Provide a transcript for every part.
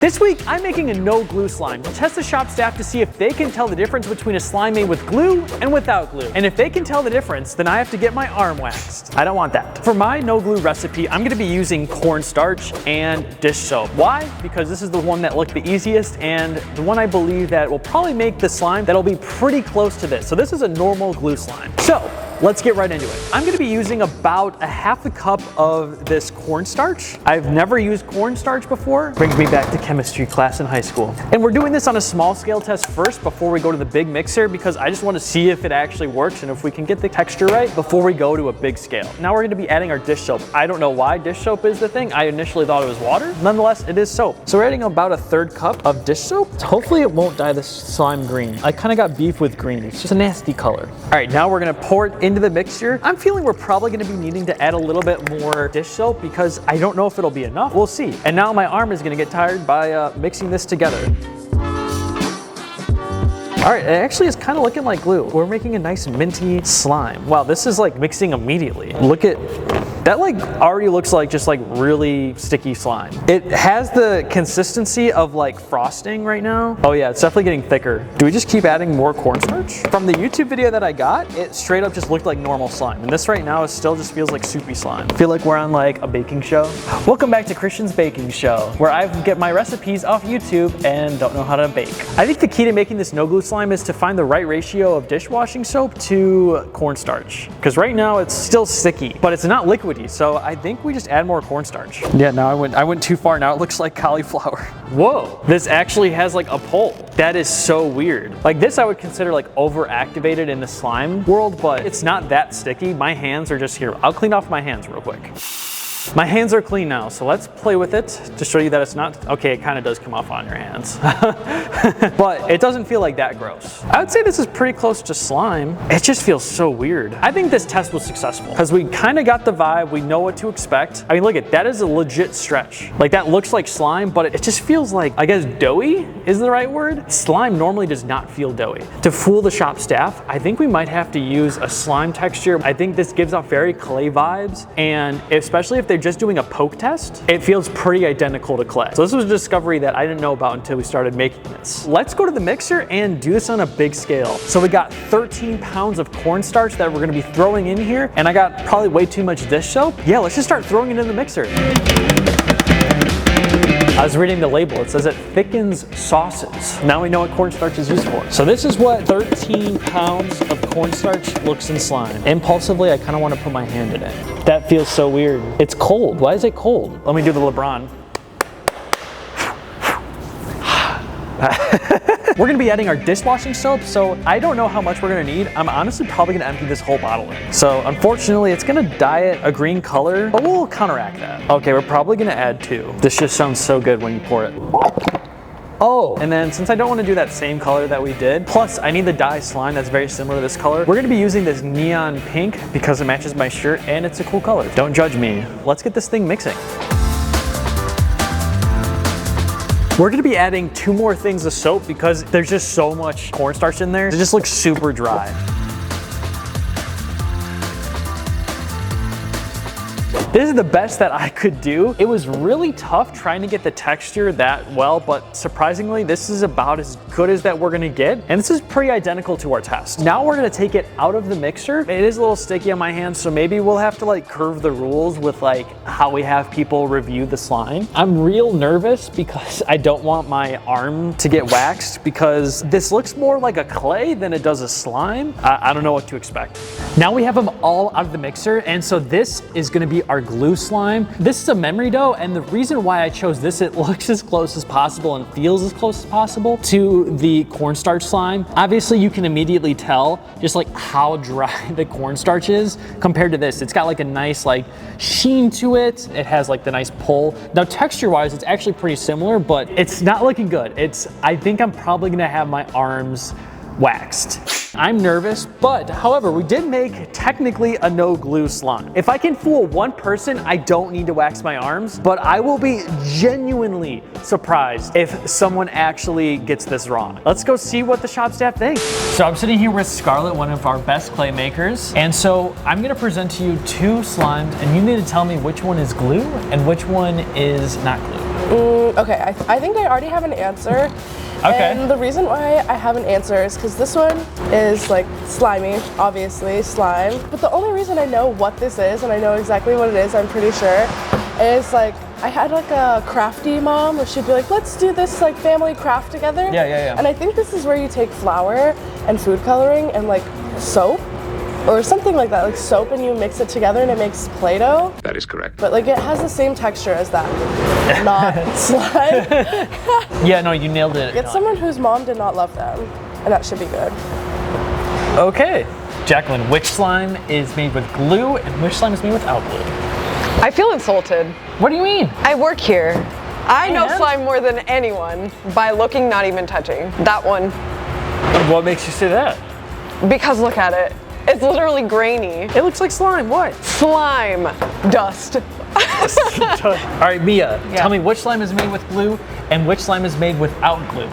This week, I'm making a no glue slime to test the shop staff to see if they can tell the difference between a slime made with glue and without glue. And if they can tell the difference, then I have to get my arm waxed. I don't want that. For my no glue recipe, I'm gonna be using cornstarch and dish soap. Why? Because this is the one that looked the easiest and the one I believe that will probably make the slime that'll be pretty close to this. So this is a normal glue slime. So let's get right into it. I'm gonna be using about a half a cup of this cornstarch. I've never used cornstarch before. Brings me back to chemistry class in high school. And we're doing this on a small scale test first before we go to the big mixer because I just want to see if it actually works and if we can get the texture right before we go to a big scale. Now we're gonna be adding our dish soap. I don't know why dish soap is the thing. I initially thought it was water. Nonetheless, it is soap. So we're adding about a third cup of dish soap. Hopefully it won't dye the slime green. I kind of got beef with green. It's just a nasty color. All right, now we're gonna pour it into the mixture. I'm feeling we're probably gonna be needing to add a little bit more dish soap because I don't know if it'll be enough. We'll see. And now my arm is gonna get tired by mixing this together. All right, it actually is kind of looking like glue. We're making a nice minty slime. Wow, this is like mixing immediately. Look at that, like already looks like just like really sticky slime. It has the consistency of like frosting right now. Oh yeah, it's definitely getting thicker. Do we just keep adding more cornstarch? From the YouTube video that I got, it straight up just looked like normal slime. And this right now is still just feels like soupy slime. I feel like we're on like a baking show. Welcome back to Christian's Baking Show, where I get my recipes off YouTube and don't know how to bake. I think the key to making this no glue slime is to find the right ratio of dishwashing soap to cornstarch. Because right now it's still sticky, but it's not liquidy. So I think we just add more cornstarch. Yeah, now I went too far. Now it looks like cauliflower. Whoa, this actually has like a pole. That is so weird. Like this I would consider like over-activated in the slime world, but it's not that sticky. My hands are just here. I'll clean off my hands real quick. My hands are clean now, so let's play with it to show you that it's not, okay, it kind of does come off on your hands. But it doesn't feel like that gross. I would say this is pretty close to slime. It just feels so weird. I think this test was successful because we kind of got the vibe, we know what to expect. I mean, look at that is a legit stretch. Like that looks like slime, but it just feels like, I guess doughy is the right word. Slime normally does not feel doughy. To fool the shop staff, I think we might have to use a slime texture. I think this gives off very clay vibes, and especially if they're just doing a poke test, it feels pretty identical to clay. So this was a discovery that I didn't know about until we started making this. Let's go to the mixer and do this on a big scale. So we got 13 pounds of cornstarch that we're gonna be throwing in here, and I got probably way too much dish soap. Yeah, let's just start throwing it in the mixer. I was reading the label, it says it thickens sauces. Now we know what cornstarch is used for. So this is what 13 pounds of cornstarch looks in slime. Impulsively, I kind of want to put my hand in it. That feels so weird. It's cold, why is it cold? Let me do the LeBron. We're gonna be adding our dishwashing soap, so I don't know how much we're gonna need. I'm honestly probably gonna empty this whole bottle in. So unfortunately, it's gonna dye it a green color, but we'll counteract that. Okay, we're probably gonna add 2. This just sounds so good when you pour it. Oh, and then since I don't want to do that same color that we did, plus I need the dye slime that's very similar to this color, we're gonna be using this neon pink because it matches my shirt and it's a cool color. Don't judge me. Let's get this thing mixing. We're gonna be adding 2 more things of soap because there's just so much cornstarch in there. It just looks super dry. This is the best that I could do. It was really tough trying to get the texture that well, but surprisingly, this is about as good as that we're gonna get. And this is pretty identical to our test. Now we're gonna take it out of the mixer. It is a little sticky on my hands, so maybe we'll have to like curve the rules with like how we have people review the slime. I'm real nervous because I don't want my arm to get waxed because this looks more like a clay than it does a slime. I don't know what to expect. Now we have them all out of the mixer, and so this is gonna be our glue slime. This is a memory dough, and the reason why I chose this, it looks as close as possible and feels as close as possible to the cornstarch slime. Obviously, you can immediately tell just like how dry the cornstarch is compared to this. It's got like a nice like sheen to it. It has like the nice pull. Now texture-wise, it's actually pretty similar, but it's not looking good. I think I'm probably gonna have my arms waxed. I'm nervous, but however, we did make technically a no glue slime. If I can fool one person, I don't need to wax my arms, but I will be genuinely surprised if someone actually gets this wrong. Let's go see what the shop staff thinks. So I'm sitting here with Scarlett, one of our best clay makers. And so I'm gonna present to you 2 slimes, and you need to tell me which one is glue and which one is not glue. Okay, I think I already have an answer. Okay. And the reason why I have an answer is because this one is like slimy, obviously, slime. But the only reason I know what this is, and I know exactly what it is, I'm pretty sure, is like, I had like a crafty mom where she'd be like, let's do this like family craft together. Yeah. And I think this is where you take flour and food coloring and like soap or something like that, like soap, and you mix it together and it makes Play-Doh. That is correct. But like it has the same texture as that, not slime. Yeah, no, you nailed it. Get someone whose mom did not love them, and that should be good. Okay. Jacqueline, which slime is made with glue and which slime is made without glue? I feel insulted. What do you mean? I work here. I know And? slime more than anyone by looking, not even touching. That one. What makes you say that? Because look at it. It's literally grainy. It looks like slime. What? Slime. Dust. All right, Mia, tell me which slime is made with glue and which slime is made without glue.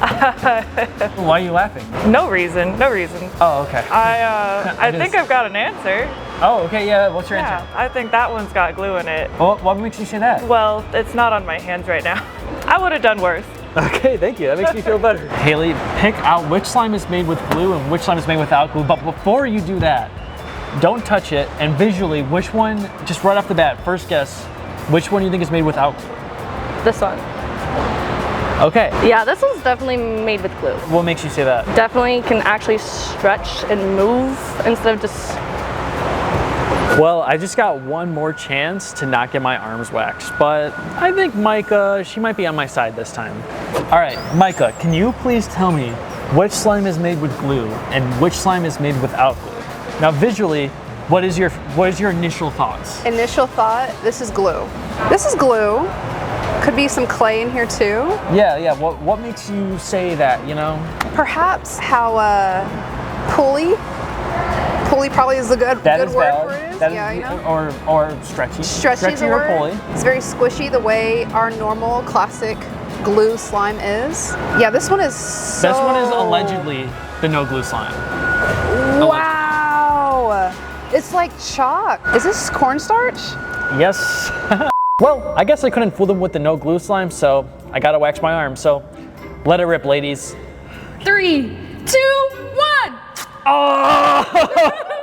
Why are you laughing? No reason. Oh, okay. I think I've got an answer. Oh, okay, yeah. What's your Yeah, answer? I think that one's got glue in it. Well, what makes you say that? Well, it's not on my hands right now. I would have done worse. Okay, thank you. That makes me feel better. Haley, pick out which slime is made with glue and which slime is made without glue. But before you do that, don't touch it. And visually, which one, just right off the bat, first guess, which one do you think is made without glue? This one. Okay. Yeah, this one's definitely made with glue. What makes you say that? Definitely can actually stretch and move instead of just... Well, I just got one more chance to not get my arms waxed, but I think Micah, she might be on my side this time. All right, Micah, can you please tell me which slime is made with glue and which slime is made without glue? Now, visually, what is your initial thoughts? Initial thought, this is glue. This is glue. Could be some clay in here too. Yeah. What makes you say that, you know? Perhaps how pulley probably is a good That is word valid. for it. That Yeah, is, you know. or stretchy. Stretchy is a or word. pulley. It's very squishy the way our normal classic glue slime is. Yeah, this one is so... This one is allegedly the no glue slime. Wow! It's like chalk. Is this cornstarch? Yes. Well, I guess I couldn't fool them with the no glue slime, so I gotta wax my arm. So let it rip, ladies. 3, 2, 1! Oh!